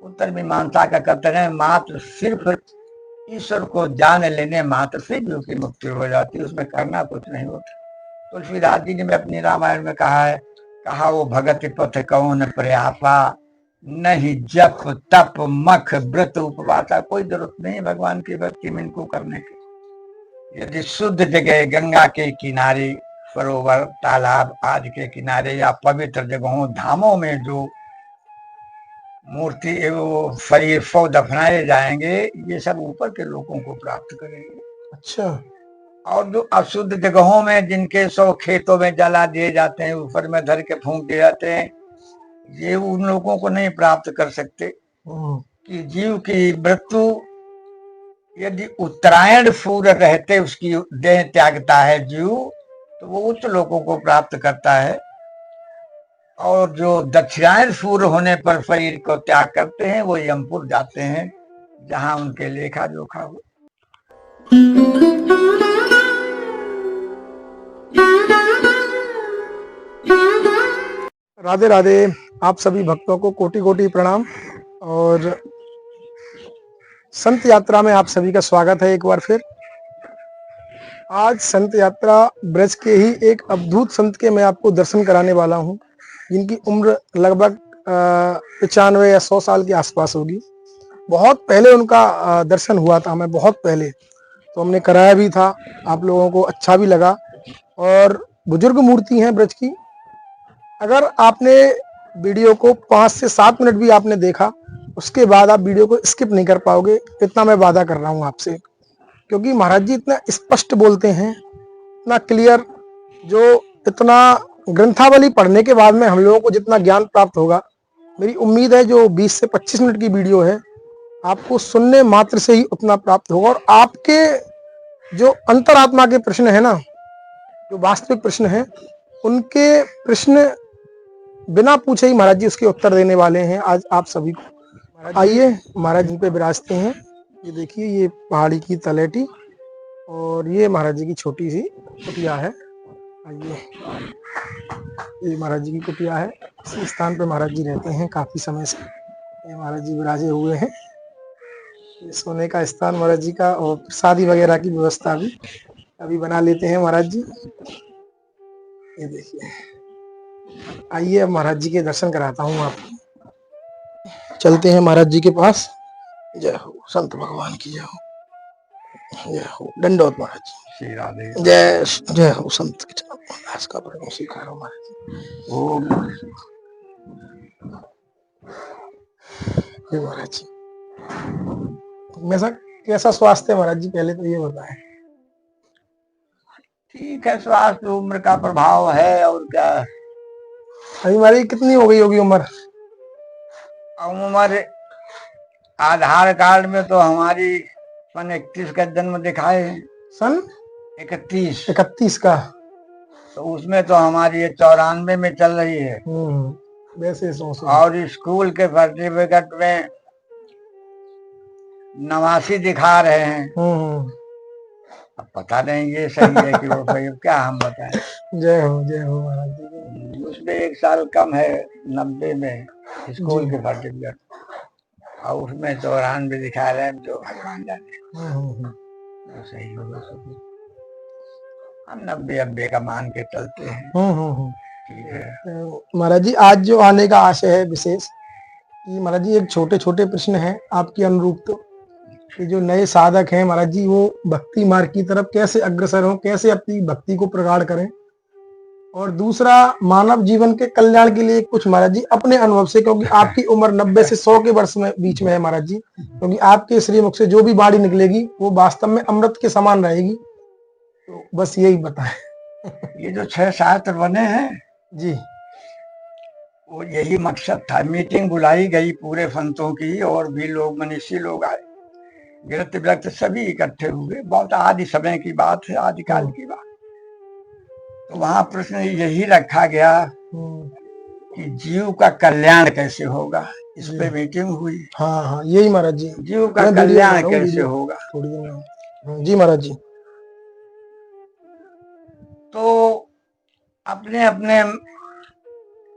उत्तर मीमांसा का कहते हैं मात्र सिर्फ ईश्वर को जान लेने मात्र से जीव की मुक्ति हो जाती है, उसमें करना कुछ नहीं होता। तुलसीदास जी ने अपनी रामायण में कहा है, कहा वो भगत पथ कौन प्रयासा, नहीं जप तप मख व्रत उपवासा। कोई जरूरत नहीं भगवान की भक्ति में इनको करने की। यदि शुद्ध जगह गंगा के किनारे, सरोवर, तालाब आदि के किनारे या पवित्र जगहों धामों में जो मूर्ति वो शरीर सौ दफनाए जाएंगे, ये सब ऊपर के लोगों को प्राप्त करेंगे। अच्छा। और जो अशुद्ध जगहों में जिनके सौ खेतों में जला दिए जाते हैं, ऊपर में धर के फूंक दिए जाते हैं, ये उन लोगों को नहीं प्राप्त कर सकते। कि जीव की मृत्यु यदि उत्तरायण सूर्य रहते उसकी देह त्यागता है जीव, तो वो उच्च लोगों को प्राप्त करता है। और जो दक्षिणायन सूर्य होने पर शरीर को त्याग करते हैं वो यमपुर जाते हैं, जहां उनके लेखा जोखा हो। राधे राधे। आप सभी भक्तों को कोटि कोटि प्रणाम और संत यात्रा में आप सभी का स्वागत है एक बार फिर। आज संत यात्रा ब्रज के ही एक अद्भुत संत के मैं आपको दर्शन कराने वाला हूं, जिनकी उम्र लगभग 95 या 100 साल के आसपास होगी। बहुत पहले उनका दर्शन हुआ था, मैं बहुत पहले, तो हमने कराया भी था, आप लोगों को अच्छा भी लगा। और बुजुर्ग मूर्ति हैं ब्रज की। अगर आपने वीडियो को 5 से 7 मिनट भी आपने देखा, उसके बाद आप वीडियो को स्किप नहीं कर पाओगे, इतना मैं वादा कर रहा हूँ आपसे। क्योंकि महाराज जी इतना स्पष्ट बोलते हैं, इतना क्लियर, जो इतना ग्रंथावली पढ़ने के बाद में हम लोगों को जितना ज्ञान प्राप्त होगा, मेरी उम्मीद है जो 20 से 25 मिनट की वीडियो है, आपको सुनने मात्र से ही उतना प्राप्त होगा। और आपके जो अंतरात्मा के प्रश्न है ना, जो वास्तविक प्रश्न है, उनके प्रश्न बिना पूछे ही महाराज जी उसके उत्तर देने वाले हैं आज आप सभी को। आइए, महाराज जी पे विराजते हैं। ये देखिए, ये पहाड़ी की तलेटी और ये महाराज जी की छोटी सी कुटिया है। आइए, ये महाराज जी की कुटिया है। इसी स्थान पे महाराज जी रहते हैं काफी समय से। ये महाराज जी विराजे हुए हैं। ये सोने का स्थान महाराज जी का, और प्रसादी वगैरह की व्यवस्था भी अभी बना लेते हैं महाराज जी। ये देखिए, आइए अब महाराज जी के दर्शन कराता हूँ आपको। चलते हैं महाराज जी के पास। जय हो संत भगवान की, जय हो, जय हो। दंडोत महाराज जी। श्री राधे। जय जय हो संत के चरण दास का प्रणव स्वीकार हो महाराज जी। ओम जय महाराज जी। मेरा कैसा स्वास्थ्य है महाराज जी, पहले तो ये बताएं। ठीक है, स्वास्थ्य उम्र का प्रभाव है और क्या। अभी हमारी कितनी हो गई होगी उम्र? उम्र आधार कार्ड में तो हमारी सन 31 का जन्म दिखाए हैं। सन 31 का, तो उसमें तो हमारी ये 94 में चल रही है। वैसे और स्कूल के सर्टिफिकेट में 89 दिखा रहे हैं। अब पता नहीं ये सही है कि वो सही, क्या हम बताएं। जय हो महाराज जी। उसमें 1 साल कम है 90 में स्कूल के सर्टिफिकेट, और उसमें 94 दिखा रहे हैं, जो भगवान जाने तो सही होगा। सब हम 90 का मान के चलते हैं। ठीक है महाराज जी, आज जो आने का आशय है विशेष, कि महाराज जी एक छोटे छोटे प्रश्न हैं आपके अनुरूप, तो कि जो नए साधक हैं महाराज जी, वो भक्ति मार्ग की तरफ कैसे अग्रसर हो, कैसे अपनी भक्ति को प्रगाढ़ करें। और दूसरा, मानव जीवन के कल्याण के लिए कुछ महाराज जी अपने अनुभव से, क्योंकि आपकी उम्र 90 से 100 के वर्ष में बीच में है महाराज जी, क्योंकि आपके श्रीमुख से जो भी वाणी निकलेगी वो वास्तव में अमृत के समान रहेगी। तो बस यही बताएं। ये जो 6 शास्त्र बने हैं जी, वो यही मकसद था। मीटिंग बुलाई गई पूरे संतों की, और भी लोग मनीषी लोग आए, गृहस्थ व्यक्त सभी इकट्ठे हुए। बहुत आदि समय की बात है, आदिकाल की बात। तो वहां प्रश्न यही रखा गया कि जीव का कल्याण कैसे होगा, इस पे मीटिंग हुई। हाँ, यही महाराज जी, जीव का कल्याण कैसे होगा। थोड़ी देर में जी महाराज जी। तो अपने अपने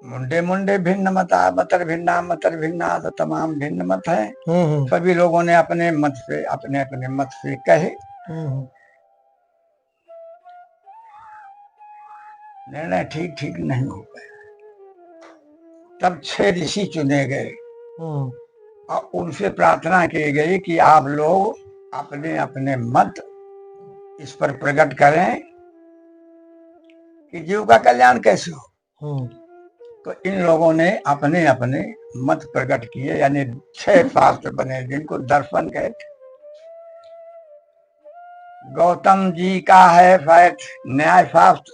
मुंडे मुंडे भिन्न मता मतर भिन्ना मतर भिन्ना, तो तमाम भिन्न मत है। सभी लोगों ने अपने अपने मत से कहे। निर्णय ठीक ठीक नहीं हो पाया। तब 6 ऋषि चुने गए और उनसे प्रार्थना की गई कि आप लोग अपने अपने मत इस पर प्रकट करें कि जीव का कल्याण कैसे हो। तो इन लोगों ने अपने अपने मत प्रकट किए, यानी 6 शास्त्र बने जिनको दर्शन कहते। गौतम जी का है न्याय शास्त्र,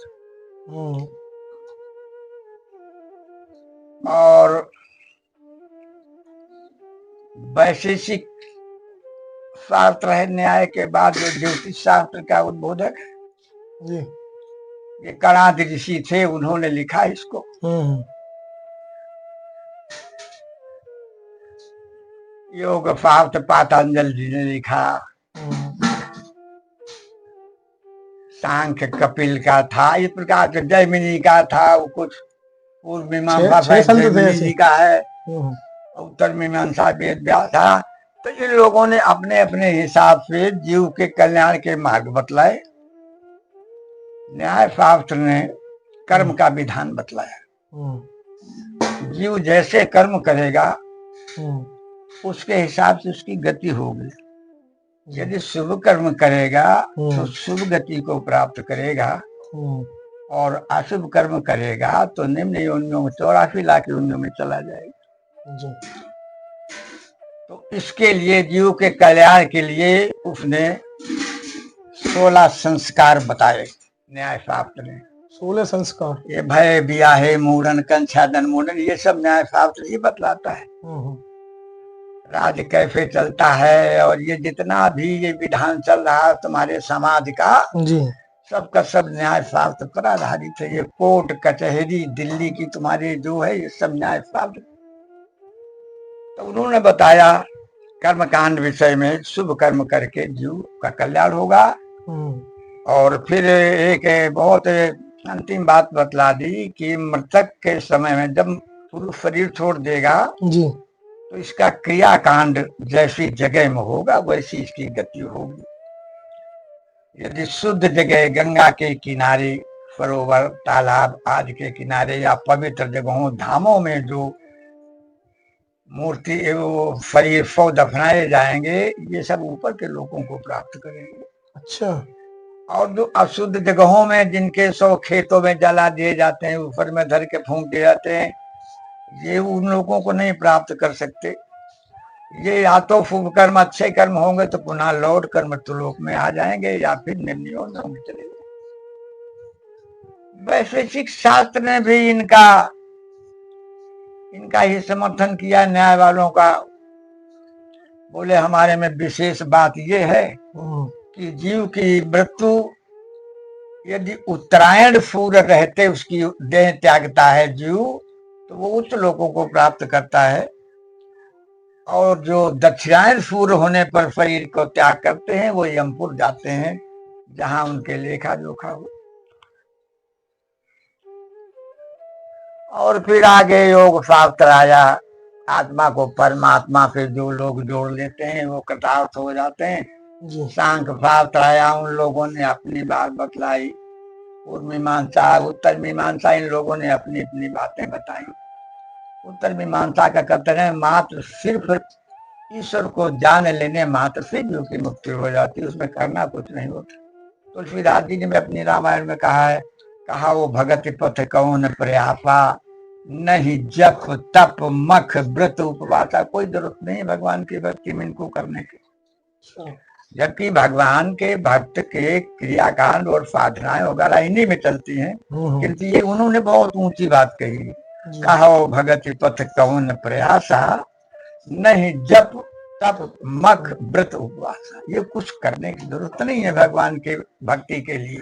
और वैशेषिक शास्त्र है न्याय के बाद जो ज्योतिष शास्त्र का उद्बोधक जी, ये कणाद ऋषि थे, उन्होंने लिखा इसको। योग शास्त्र पातंजल जी ने लिखा। सांख्य कपिल का था, इस प्रकार से जयमिनी का था, वो कुछ पूर्व मीमांसा जयमिनी जी का है, उत्तर मीमांसा वेद व्यास था। तो इन लोगों ने अपने अपने हिसाब से जीव के कल्याण के मार्ग बतलाए। न्याय शास्त्र ने कर्म का विधान बतलाया। जीव जैसे कर्म करेगा उसके हिसाब से उसकी गति होगी। यदि शुभ कर्म करेगा तो शुभ गति को प्राप्त करेगा, और अशुभ कर्म करेगा तो निम्न योनियों में 84 लाख योनियों में चला जाएगा। तो इसके लिए जीव के कल्याण के लिए उसने 16 संस्कार बताए न्याय शास्त्र ने। 16 संस्कार, ये भय ब्याहे मूढ़न कंछादन मूढ़न, ये सब न्याय शास्त्र ही बतलाता है राज कैसे चलता है। और ये जितना भी ये विधान चल रहा है तुम्हारे समाज का जी, सबका सब न्याय शास्त्र पर आधारित है। ये कोर्ट कचहरी दिल्ली की तुम्हारी जो है ये सब न्याय शास्त्र। तो उन्होंने बताया कर्म कांड विषय में शुभ कर्म करके जीव का कल्याण होगा। और फिर एक बहुत अंतिम बात बतला दी कि मृतक के समय में जब पुरुष शरीर छोड़ देगा जी, तो इसका क्रियाकांड जैसी जगह में होगा वैसी इसकी गति होगी। यदि शुद्ध जगह गंगा के किनारे, सरोवर, तालाब आदि के किनारे या पवित्र जगहों धामों में जो मूर्ति वो शरीर सौ दफनाए जाएंगे, ये सब ऊपर के लोगों को प्राप्त करेंगे। अच्छा। और जो अशुद्ध जगहों में जिनके 100 खेतों में जला दिए जाते हैं, ऊपर में धर के फूंक दिए जाते हैं, ये उन लोगों को नहीं प्राप्त कर सकते। ये या तो शुभ कर्म अच्छे कर्म होंगे तो पुनः लौट कर मृत्युलोक में आ जाएंगे, या फिर निम्न योनियों में चले जाएंगे। वैशेषिक शास्त्र ने भी इनका ही समर्थन किया न्याय वालों का। बोले हमारे में विशेष बात ये है कि जीव की मृत्यु यदि उत्तरायण सूर्य रहते उसकी देह त्यागता है जीव, तो वो उच्च लोगों को प्राप्त करता है, और जो दक्षिणायन सूर्य होने पर शरीर को त्याग करते हैं वो यमपुर जाते हैं, जहां उनके लेखा जोखा हो। और फिर आगे योग शास्त्र आया। आत्मा को परमात्मा से जो लोग जोड़ लेते हैं वो कृतार्थ हो जाते हैं। सांख्य शास्त्र आया, उन लोगों ने अपनी बात बतलाई। पूर्व मीमांसा, उत्तर मीमांसा, इन लोगों ने अपनी अपनी बातें बताई। उत्तर मीमांसा का कथन है मात्र सिर्फ ईश्वर को जान लेने मात्र से जीव की मुक्ति हो जाती है, उसमें करना कुछ नहीं होता। तुलसीदास जी ने अपनी रामायण में कहा है, कहा वो भगत पथ कौन प्रयासा, नहीं जप तप मख व्रत उपवासा। कोई जरूरत नहीं भगवान की भक्ति में इनको करने की, जबकि भगवान के भक्त के क्रियाकांड और साधनाएं वगैरह इन्हीं में चलती हैं। किंतु ये उन्होंने बहुत ऊंची बात कही, कहा भगत पथ कौन प्रयासा, नहीं जप तप मख व्रत उपवासा। ये कुछ करने की जरूरत नहीं है भगवान के भक्ति के लिए।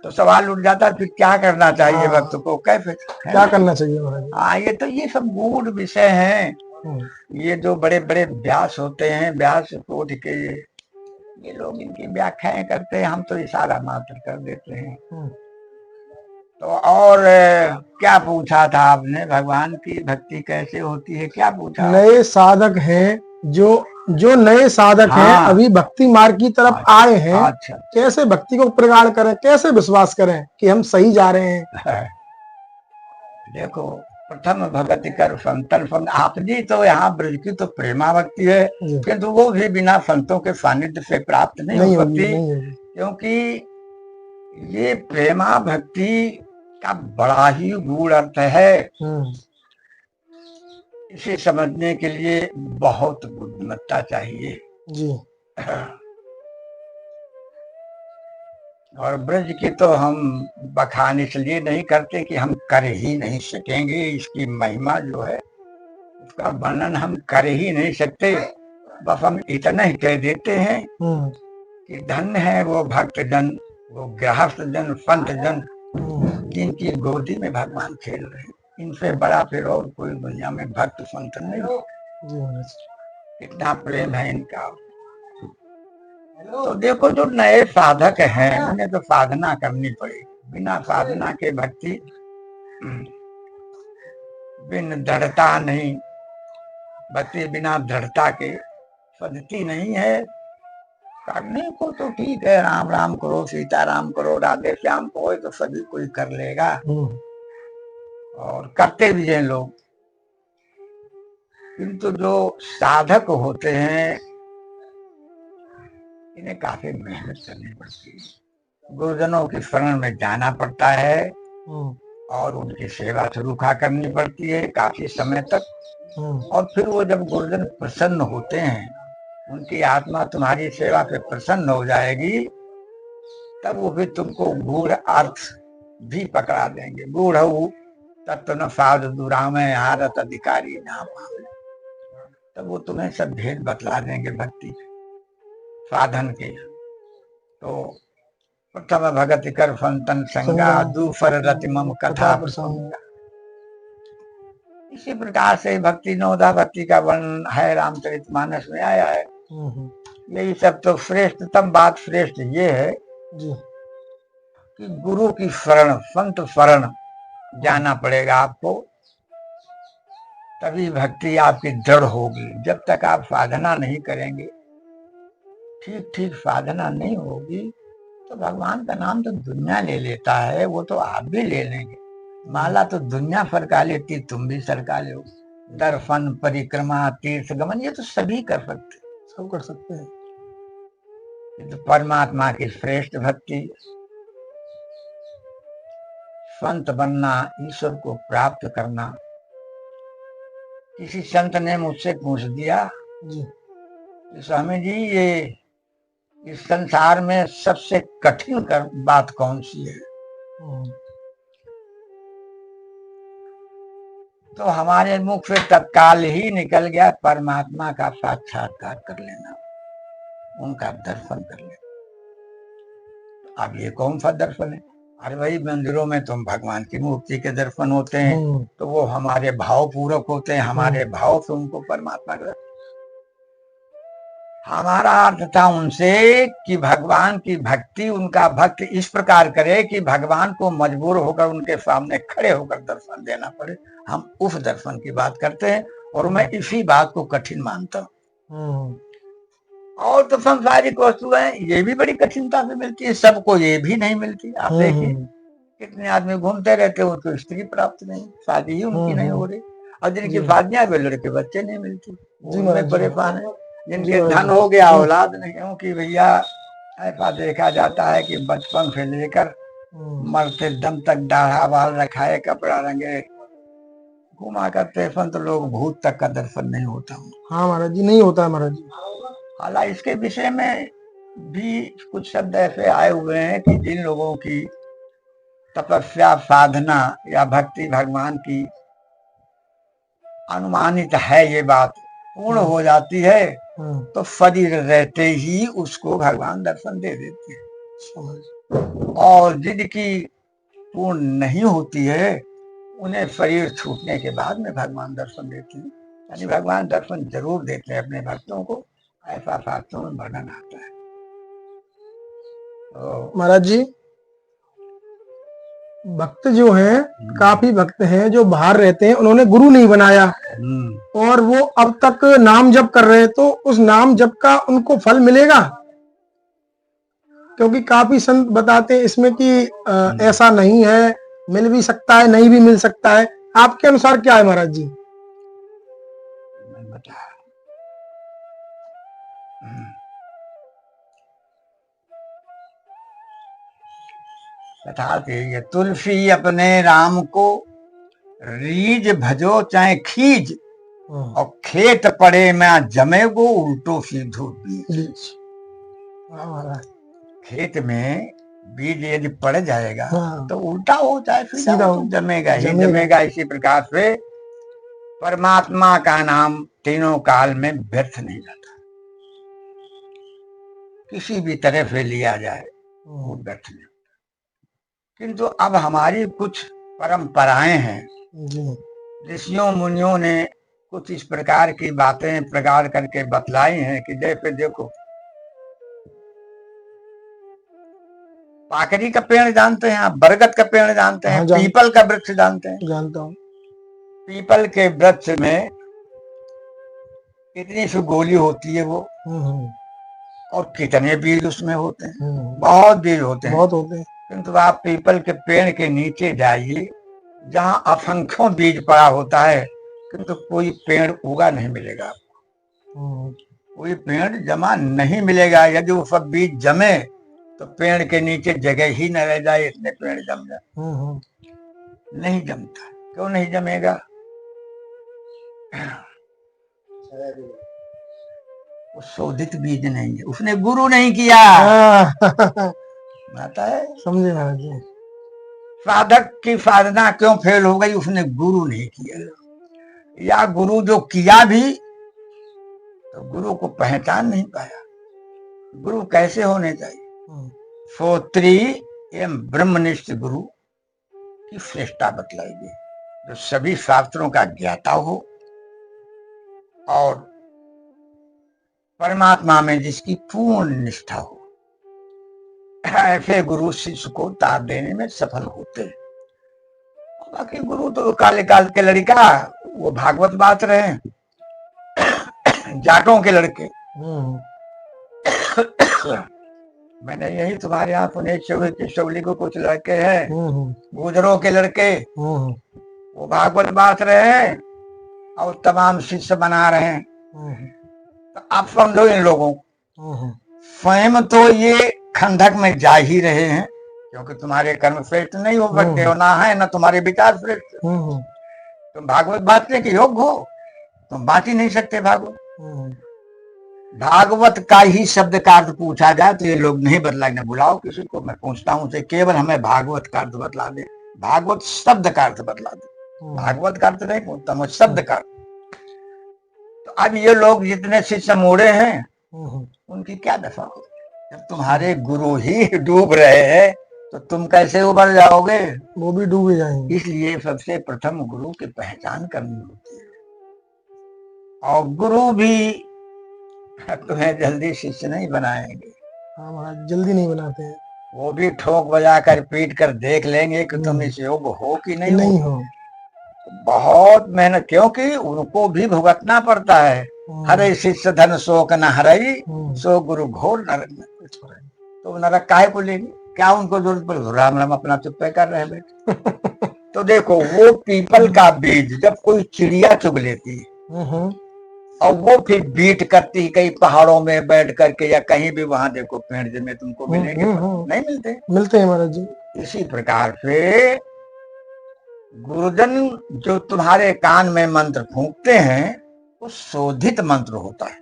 तो सवाल उठ जाता है फिर क्या करना चाहिए भक्त को, कैसे क्या करना चाहिए। हाँ, ये तो ये सब गूढ़ विषय हैं। ये जो बड़े बड़े व्यास होते हैं, व्यास कोटि के ये लोग इनकी व्याख्याएं करते हैं, हम तो इशारा मात्र कर देते हैं। तो और क्या पूछा था आपने, भगवान की भक्ति कैसे होती है, क्या पूछा? नए साधक हैं जो जो नए साधक हैं, हाँ। अभी भक्ति मार्ग की तरफ अच्छा आए हैं, अच्छा। कैसे भक्ति को प्रगाढ़ करें, कैसे विश्वास करें कि हम सही जा रहे हैं? देखो, प्रथम भगति कर संतन संत, आप जी तो यहाँ ब्रज की तो प्रेमा भक्ति है, जी, किंतु वो भी बिना संतों के सानिध्य से प्राप्त नहीं हो नहीं होगी, सकती, नहीं होगी। क्योंकि ये प्रेमा भक्ति का बड़ा ही गूढ़ अर्थ है। इसे समझने के लिए बहुत बुद्धिमत्ता चाहिए। जी, और ब्रज की तो हम बखान इसलिए नहीं करते कि हम कर ही नहीं सकेंगे, इसकी महिमा जो है उसका वर्णन हम कर ही नहीं सकते। बस हम इतना ही कह देते हैं कि धन्य है वो भक्त जन, वो गृहस्थ जन, संत जन, जिनकी गोदी में भगवान खेल रहे हैं। इनसे बड़ा फिर और कोई दुनिया में भक्त संत नहीं। इतना प्रेम है इनका। तो देखो, जो नए साधक हैं उन्हें तो साधना करनी पड़ेगी। बिना साधना के भक्ति बिन दृढ़ता नहीं, भक्ति बिना दृढ़ता के सजती नहीं है। करने को तो ठीक है, राम राम करो, सीता राम करो, राधे श्याम कहो, तो सभी कोई कर लेगा और करते भी हैं लोग। किंतु जो साधक होते हैं इन्हें काफी मेहनत करनी पड़ती है, गुरुजनों की शरण में जाना पड़ता है और उनकी सेवा शुरूखा करनी पड़ती है काफी समय तक। और फिर वो जब गुरुजन प्रसन्न होते हैं, उनकी आत्मा तुम्हारी सेवा पे प्रसन्न हो जाएगी, तब वो भी तुमको गूढ़ अर्थ भी पकड़ा देंगे। गूढ़ तत्व न साध दुराम हारत अधिकारी नाम, तब वो तुम्हें सब भेद बतला देंगे भक्ति साधन के। तो प्रथम भगति कर संतन संगा, दूसर रति मम कथा प्रसंग। इसी प्रकार से भक्ति नवदा भक्ति का वर्णन है रामचरितमानस में आया है। यही सब तो श्रेष्ठतम बात श्रेष्ठ ये है कि गुरु की शरण, संत शरण जाना पड़ेगा आपको, तभी भक्ति आपकी दृढ़ होगी। जब तक आप साधना नहीं करेंगे, ठीक ठीक साधना नहीं होगी, तो भगवान का नाम तो दुनिया ले लेता है, वो तो आप भी ले लेंगे। माला तो दुनिया सरका लेती, तुम भी सरका लो। दर्शन, परिक्रमा, तीर्थ गमन, ये तो सभी कर सकते, सब कर सकते हैं। तो परमात्मा की श्रेष्ठ भक्ति, संत बनना, ईश्वर को प्राप्त करना। किसी संत ने मुझसे पूछ दिया, स्वामी जी ये इस संसार में सबसे कठिन बात कौन सी है? तो हमारे मुख से तत्काल ही निकल गया, परमात्मा का साक्षात्कार कर लेना, उनका दर्शन कर लेना। अब ये कौन सा दर्शन है? अरे भाई, मंदिरों में तुम भगवान की मूर्ति के दर्शन होते हैं, तो वो हमारे भाव पूरक होते हैं, हमारे भाव से उनको परमात्मा का। हमारा अर्थ था उनसे कि भगवान की भक्ति उनका भक्त इस प्रकार करे कि भगवान को मजबूर होकर उनके सामने खड़े होकर दर्शन देना पड़े। हम उस दर्शन की बात करते हैं और मैं इसी बात को कठिन मानता हूँ। और तो सांसारिक वस्तुएं ये भी बड़ी कठिनता से मिलती है, सबको ये भी नहीं मिलती। आप देखिए कितने आदमी घूमते रहते हैं, उनको स्त्री प्राप्त नहीं, शादी ही उनकी नहीं हो रही, और जिनकी शादियां वे लड़के बच्चे नहीं मिलती, उनमें परेशान है। जिनके धन हो गया, औलाद नहीं, क्योंकि भैया ऐसा देखा जाता है कि बचपन से लेकर मरते दम तक दाढ़ा बाल रखाए, कपड़ा रंगे घुमा करते संत लोग, भूत तक का दर्शन नहीं होता। हाँ महाराज जी, नहीं होता है महाराज जी। हालांकि इसके विषय में भी कुछ शब्द ऐसे आए हुए हैं कि जिन लोगों की तपस्या, साधना या भक्ति भगवान की अनुमानित है, ये बात पूर्ण हो जाती है, तो शरीर रहते ही उसको भगवान दर्शन दे देते हैं। और जिनकी पूर्ण नहीं होती है, उन्हें शरीर छूटने के बाद में भगवान दर्शन देते हैं। यानी भगवान दर्शन जरूर देते हैं अपने भक्तों को, ऐसा शास्त्रों में वर्णन आता है। महाराज जी, भक्त जो हैं, काफी भक्त हैं जो बाहर रहते हैं, उन्होंने गुरु नहीं बनाया और वो अब तक नाम जप कर रहे हैं, तो उस नाम जप का उनको फल मिलेगा? क्योंकि काफी संत बताते हैं इसमें कि ऐसा नहीं है, मिल भी सकता है, नहीं भी मिल सकता है। आपके अनुसार क्या है महाराज जी? यथार्थ यही है, तुलसी अपने राम को रीज भजो चाहे खीज, और खेत पड़े में जमे गो उल्टो सीधो बीज। खेत में बीज यदि पड़ जाएगा तो उल्टा हो जाए सीधा हो, तो जमेगा ही जमेगा। इसी प्रकार से परमात्मा का नाम तीनों काल में व्यर्थ नहीं जाता, किसी भी तरह से लिया जाए वो व्यर्थ नहीं। किंतु अब हमारी कुछ परंपराएं हैं, ऋषियों मुनियों ने कुछ इस प्रकार की बातें प्रकार करके बतलाई हैं कि जैसे देखो, पाकरी का पेड़ जानते हैं आप, बरगद का पेड़ जानते हैं, पीपल का वृक्ष जानते हैं? जानता हूँ। पीपल के वृक्ष में इतनी सी गोली होती है वो, और कितने बीज उसमें होते हैं, बहुत बीज होते हैं, बहुत होते हैं। किंतु आप पीपल के पेड़ के नीचे जाइए, जहाँ असंख्यों बीज पड़ा होता है, किंतु कोई पेड़ उगा नहीं मिलेगा आपको, कोई पेड़ जमा नहीं मिलेगा। यदि वो सब बीज जमे तो पेड़ के नीचे जगह ही न रह जाए, इतने पेड़ जम जाए। नहीं जमता। क्यों नहीं जमेगा? वो शोधित बीज नहीं है, उसने गुरु नहीं किया। आता है, समझे महाराज जी? साधक की साधना क्यों फेल हो गई? उसने गुरु नहीं किया, या गुरु जो किया भी तो गुरु को पहचान नहीं पाया। गुरु कैसे होने चाहिए? श्रोत्री एवं ब्रह्मनिष्ठ गुरु की श्रेष्ठता बतलाई गई, जो सभी शास्त्रों का ज्ञाता हो और परमात्मा में जिसकी पूर्ण निष्ठा हो, ऐसे गुरु शिष्य को तार देने में सफल होते हैं। बाकी गुरु तो काले काल के लड़का, वो भागवत बात रहे हैं, जाटों के लड़के। मैंने यही तुम्हारे यहाँ सुने, किशोली को कुछ लड़के हैं, गुजरों के लड़के, वो भागवत बात रहे हैं और तमाम शिष्य बना रहे हैं। तो आप समझो, इन लोगों स्वयं तो ये खंडक में जा ही रहे हैं, क्योंकि तुम्हारे कर्म श्रेष्ठ नहीं हो सकते हो, ना है ना तुम्हारे विचार श्रेष्ठ। तुम भागवत बांटने के योग्य हो, तुम बांट ही नहीं सकते भागवत। भागवत का ही शब्द का अर्थ पूछा जाए तो ये लोग नहीं बतलाएंगे। बुलाओ किसी को, मैं पूछता हूँ उसे, केवल हमें भागवत का अर्थ बतला दे, भागवत शब्द का अर्थ बतला दे। भागवत का अर्थ नहीं पूछता मैं, शब्द का। तो अब ये लोग जितने शिष्य मोड़े हैं, उनकी क्या दशा हो? जब तुम्हारे गुरु ही डूब रहे हैं तो तुम कैसे उबर जाओगे? वो भी डूब जाएंगे। इसलिए सबसे प्रथम गुरु की पहचान करनी होती है, और गुरु भी तुम्हें जल्दी शिष्य नहीं बनाएंगे। हाँ महाराज, जल्दी नहीं बनाते हैं। वो भी ठोक बजा कर पीट कर देख लेंगे कि तुम इस योग हो कि नहीं हो। बहुत मेहनत, क्योंकि उनको भी भुगतना पड़ता है। हरे शिष्य धन शोक न हरई, सो गुरु घोर नरक। तो नरक काहे को लेंगे? क्या उनको जरूरत पड़े? राम राम अपना चुप्पे कर रहे बेटे। तो देखो, वो पीपल का बीज जब कोई चिड़िया चुग लेती है और वो फिर बीट करती, कई पहाड़ों में बैठ करके या कहीं भी, वहां देखो पेड़ जमे तुमको मिलेंगे? नहीं मिलते। मिलते हैं महाराज जी। इसी प्रकार से गुरुजन जो तुम्हारे कान में मंत्र फूंकते हैं, वो शोधित मंत्र होता है,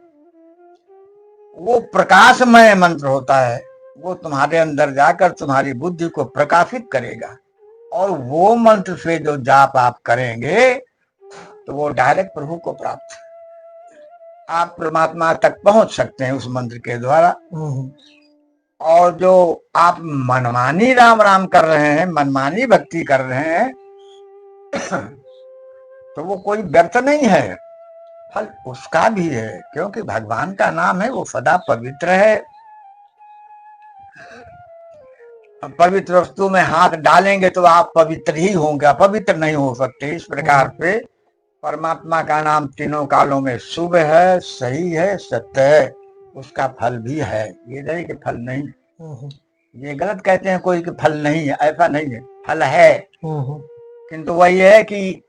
वो प्रकाशमय मंत्र होता है। वो तुम्हारे अंदर जाकर तुम्हारी बुद्धि को प्रकाशित करेगा, और वो मंत्र से जो जाप आप करेंगे तो वो डायरेक्ट प्रभु को प्राप्त, आप परमात्मा तक पहुंच सकते हैं उस मंत्र के द्वारा। और जो आप मनमानी राम राम कर रहे हैं, मनमानी भक्ति कर रहे हैं, तो वो कोई व्यर्थ नहीं है, फल उसका भी है, क्योंकि भगवान का नाम है वो सदा पवित्र है। पवित्र वस्तु में हाथ डालेंगे तो आप पवित्र ही होंगे, अपवित्र नहीं हो सकते। इस प्रकार से परमात्मा का नाम तीनों कालों में शुभ है, सही है, सत्य है, उसका फल भी है। ये नहीं कि फल नहीं, ये गलत कहते हैं कोई कि फल नहीं है, ऐसा नहीं है, फल है। किंतु वही है कि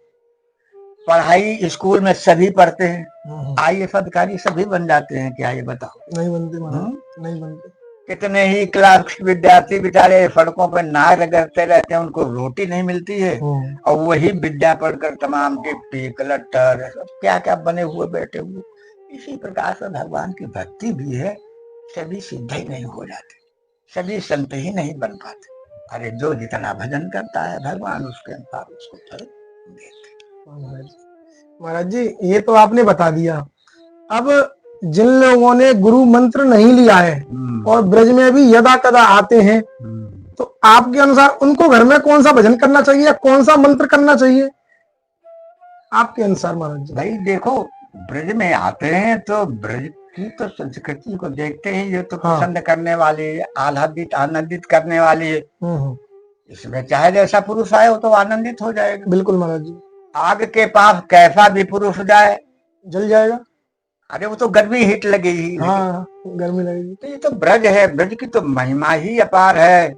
पढ़ाई स्कूल में सभी पढ़ते हैं, IAS अधिकारी सभी बन जाते हैं क्या? ये बताओ। नहीं बनते महाराज, नहीं बनते। कितने ही क्लास के विद्यार्थी बेचारे सड़कों पर नाक रगड़ते रहते हैं, उनको रोटी नहीं मिलती है, और वही विद्या पढ़कर तमाम डिप्टी कलेक्टर क्या क्या बने हुए बैठे हुए। इसी प्रकार से भगवान की भक्ति भी है, सभी सिद्ध ही नहीं हो जाते, सभी संत ही नहीं बन पाते। अरे जो जितना भजन करता है भगवान उसके अनुसार उसको फल देते। महाराज जी ये तो आपने बता दिया। अब जिन लोगों ने गुरु मंत्र नहीं लिया है और ब्रज में भी यदा कदा आते हैं, तो आपके अनुसार उनको घर में कौन सा भजन करना चाहिए या कौन सा मंत्र करना चाहिए आपके अनुसार महाराज जी? भाई देखो, ब्रज में आते हैं तो ब्रज की तो संस्कृति को देखते हैं, ये तो पसंद करने वाली, आह्लादित आनंदित करने वाली है। इसमें चाहे जैसा पुरुष आए वो तो आनंदित हो जाएगा। बिल्कुल महाराज जी। आग के पास कैसा भी पुरुष जाए जल जाएगा। अरे वो तो गर्मी हीट लगेगी। हाँ, गर्मी लगेगी। तो ये तो ब्रज है, ब्रज की तो महिमा ही अपार है।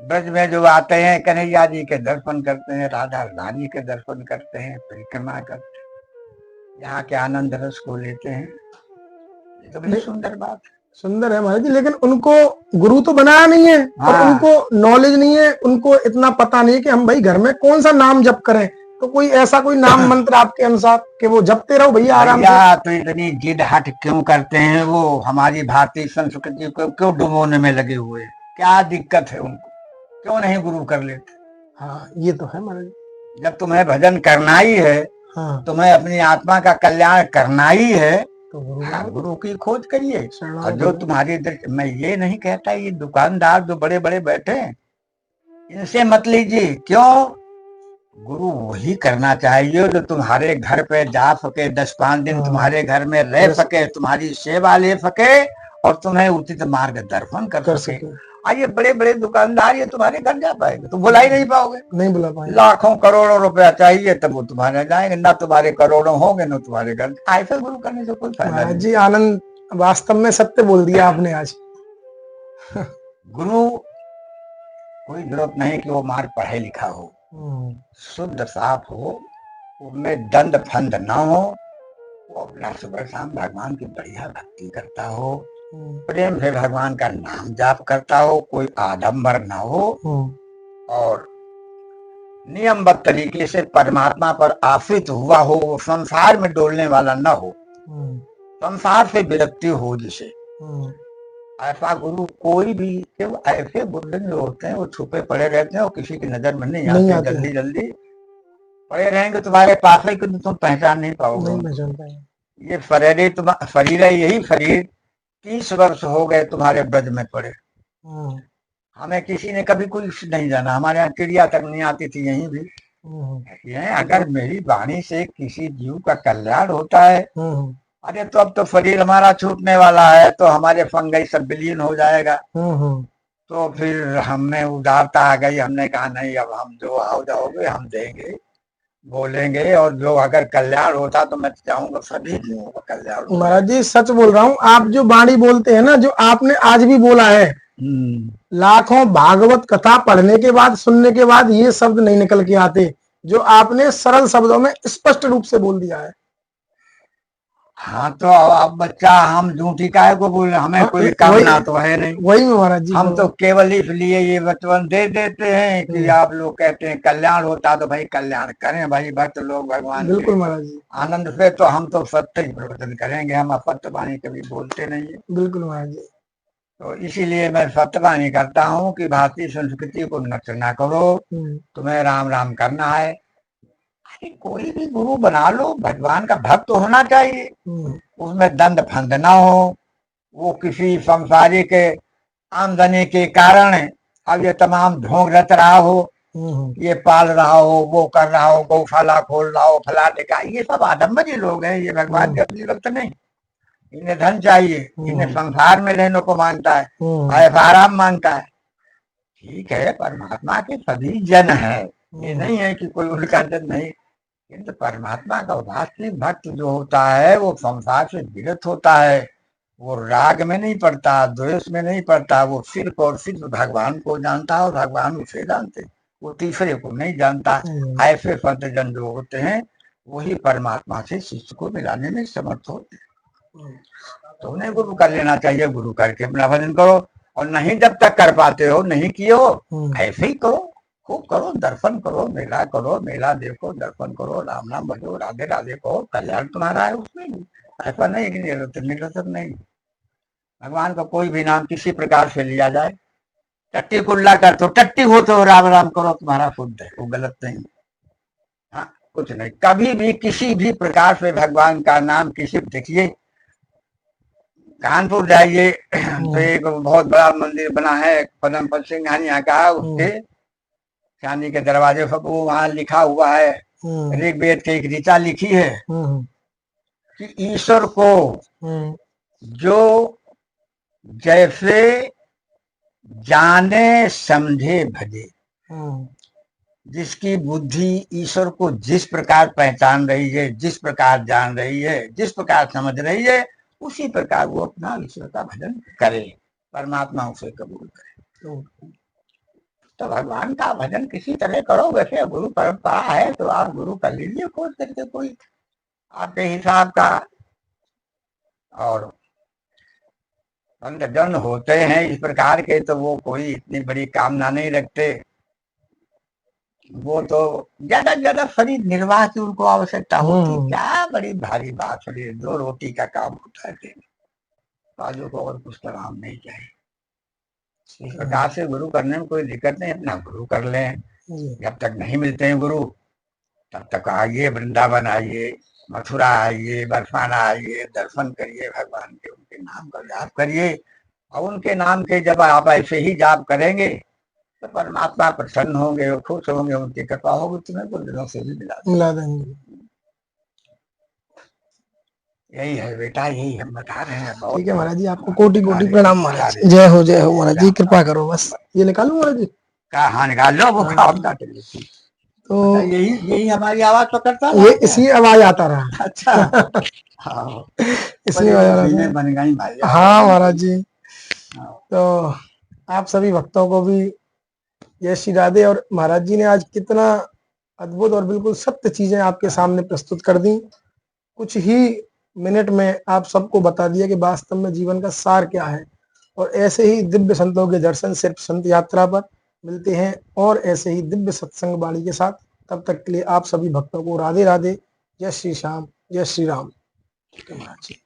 ब्रज में जो आते हैं कन्हैया जी के दर्शन करते हैं, राधा रानी के दर्शन करते हैं, परिक्रमा करते हैं, यहाँ के आनंद रस को लेते हैं। ये तो बड़ी सुंदर बात है। सुंदर है महाराज जी, लेकिन उनको गुरु तो बनाया नहीं है। हाँ। और उनको नॉलेज नहीं है, उनको इतना पता नहीं है कि हम भाई घर में कौन सा नाम जप करें। तो कोई ऐसा कोई नाम मंत्र आपके अनुसार कि वो जपते रहो भैया आराम से? तो इतनी जिद हट क्यों करते हैं वो? हमारी भारतीय संस्कृति को क्यों डुबोने में लगे हुए? क्या दिक्कत है उनको? क्यों नहीं गुरु कर लेते? हाँ ये तो है महाराज। जब तुम्हें भजन करना ही है, हाँ। तुम्हें अपनी आत्मा का कल्याण करना ही है, तो गुरु की खोज करिए। और जो तुम्हारी मैं ये नहीं कहता ये दुकानदार जो बड़े बड़े बैठे हैं इनसे मत लीजिए। क्यों? गुरु वही करना चाहिए जो तुम्हारे घर पे जा सके, 10-5 दिन तुम्हारे घर में रह सके, तुम्हारी सेवा ले सके और तुम्हें उचित मार्गदर्शन कर सके। ये बड़े बड़े दुकानदार ये तुम्हारे घर जा पाएंगे? तो बुला ही नहीं पाओगे, नहीं बुला पाएंगे। लाखों करोड़ों रुपया चाहिए तब वो तुम्हारे जाएंगे, ना तुम्हारे करोड़ों होंगे ना तुम्हारे घर। ऐसे गुरु करने से कोई फायदा नहीं। जी आनंद, वास्तव में सत्य बोल दिया आपने आज। गुरु कोई जरूरत नहीं कि वो मार्ग पढ़े लिखा हो, शुद्ध साफ हो, उनमें दंड फंद ना हो, वो अपना सुबह शाम भगवान की बढ़िया भक्ति करता हो, प्रेम से भगवान का नाम जाप करता हो, कोई आडंबर ना हो और नियमबद्ध तरीके से परमात्मा पर आश्रित हुआ हो, वो संसार में डोलने वाला ना हो, संसार से विरक्ति हो जिसे। ऐसा गुरु कोई भी, ऐसे बुद्ध जो होते हैं वो छुपे पड़े रहते हैं और किसी की नजर में नहीं आते, जल्दी जल्दी पड़े रहेंगे तुम्हारे पास ही, तुम पहचान नहीं पाओगे। ये शरीर है, यही शरीर 30 वर्ष हो गए तुम्हारे ब्रज में पड़े। हमें किसी ने कभी कुछ नहीं जाना, हमारे यहाँ चिड़िया तक नहीं आती थी, यहीं भी। अगर मेरी वाणी से किसी जीव का कल्याण होता है, अरे तो अब तो शरीर हमारा छूटने वाला है, तो हमारे फंगई सब विलीन हो जाएगा। तो फिर हमने उदारता आ गई, हमने कहा नहीं अब हम जो आओ जाओगे हम देंगे, बोलेंगे, और जो अगर कल्याण होता तो मैं चाहूंगा सभी जीवों का कल्याण। महाराज जी सच बोल रहा हूँ, आप जो वाणी बोलते हैं ना, जो आपने आज भी बोला है, लाखों भागवत कथा पढ़ने के बाद, सुनने के बाद ये शब्द नहीं निकल के आते जो आपने सरल शब्दों में स्पष्ट रूप से बोल दिया है। हाँ तो अब बच्चा हम झूठी काहे को बोल रहे, हमें कोई कामना तो है नहीं। वही महाराज जी, हम तो केवल इसलिए ये वचन दे देते हैं कि आप लोग कहते हैं कल्याण होता तो भाई कल्याण करें भाई भक्त लोग भगवान। बिल्कुल महाराज जी, आनंद से तो हम तो सत्य ही प्रवचन करेंगे, हम असत्य वाणी कभी बोलते नहीं है। बिल्कुल महाराज जी। तो इसीलिए मैं सत्यवाणी करता हूँ कि भारतीय संस्कृति को नष्ट ना करो, तुम्हें राम राम करना है। कोई भी गुरु बना लो, भगवान का भक्त होना चाहिए, उसमें दंड फंद ना हो, वो किसी संसारिक आमदनी के कारण अब ये तमाम ढोंग रच रहा हो, ये पाल रहा हो, वो कर रहा हो, गौशाला खोल रहा हो, फलाने का, ये सब आडम्बरी लोग हैं, ये भगवान के अपनी भक्त नहीं। इन्हें धन चाहिए, इन्हें संसार में रहने को मांगता है, आराम मांगता है। ठीक है, परमात्मा के सभी जन है, ये नहीं है कि कोई उनका जन नहीं, किंतु परमात्मा का वास्तविक भक्त जो होता है वो संसार से विरत होता है, वो राग में नहीं पड़ता, द्वेष में नहीं पड़ता, वो सिर्फ और सिर्फ भगवान को जानता है और भगवान उसे जानते, वो तीसरे को नहीं जानता। ऐसे संत जन जो होते हैं वही परमात्मा से शिष्य को मिलाने में समर्थ होते हैं। तो उन्हें गुरु कर लेना चाहिए, गुरु करके अपना भजन करो, और नहीं जब तक कर पाते हो, नहीं किए हो, ऐसे ही करो, खूब करो, दर्शन करो, मेला देखो, दर्शन करो, राम नाम भजो, राधे राधे कहो, कल्याण तुम्हारा है उसमें भी। ऐसा नहीं कि निरर्थक नहीं, भगवान का कोई भी नाम किसी प्रकार से लिया जाए, टट्टी कुल्ला कर तो टट्टी हो तो राम राम करो, तुम्हारा शुद्ध है, वो गलत नहीं। हाँ, कुछ नहीं, कभी भी किसी भी प्रकार से भगवान का नाम किसी देखिए, कानपुर जाइए तो एक बहुत बड़ा मंदिर बना है, पदम सिंह यहाँ का, उसके चांदी के दरवाजे पर वो वहां लिखा हुआ है, ऋग्वेद की एक ऋचा लिखी है कि ईश्वर को जो जैसे जाने समझे भजे, जिसकी बुद्धि ईश्वर को जिस प्रकार पहचान रही है, जिस प्रकार जान रही है, जिस प्रकार समझ रही है, उसी प्रकार वो अपना ईश्वर का भजन करे, परमात्मा उसे कबूल करे। तो भगवान का भजन किसी तरह करो, वैसे गुरु परंपरा है तो आप गुरु कर लीजिए खोज करके कोई आपके हिसाब का। और संत जन होते हैं इस प्रकार के, तो वो कोई इतनी बड़ी कामना नहीं रखते, वो तो ज्यादा ज्यादा शरीर निर्वाह की उनको आवश्यकता होती, क्या बड़ी भारी बात, शरीर 2 रोटी का काम होता है, बाजू को और कुछ काम नहीं चाहिए। इस प्रकार से गुरु करने में कोई दिक्कत नहीं, अपना गुरु कर लें। जब तक नहीं मिलते हैं गुरु तब तक आइए, वृंदावन आइए, मथुरा आइए, बरसाना आइए, दर्शन करिए भगवान के, उनके नाम का जाप करिए, और उनके नाम के जब आप ऐसे ही जाप करेंगे तो परमात्मा प्रसन्न होंगे, खुश होंगे, उनकी कृपा होगी, तुम्हें कुछ दिनों से भी मिला देंगे। यही है बेटा, यही हम बता रहे हैं। ठीक है महाराज जी, आपको कोटि कोटि प्रणाम महाराज। जय हो महाराज जी, कृपा करो। बस ये निकालू महाराज जी, हाँ निकाल लो, वो काम काट ली। तो यही यही हमारी आवाज पकड़ता ये इसी आवाज आता रहा। अच्छा हाँ, इसी आवाज बन गई भाई। हाँ महाराज जी, तो आप सभी भक्तों को भी जय श्री राधे। और महाराज जी ने आज कितना अद्भुत और बिल्कुल सत्य चीजें आपके सामने प्रस्तुत कर दी, कुछ ही मिनट में आप सबको बता दिया कि वास्तव में जीवन का सार क्या है। और ऐसे ही दिव्य संतों के दर्शन सिर्फ संत यात्रा पर मिलते हैं, और ऐसे ही दिव्य सत्संग वाणी के साथ। तब तक के लिए आप सभी भक्तों को राधे राधे, जय श्री श्याम, जय श्री राम। महाराज जी।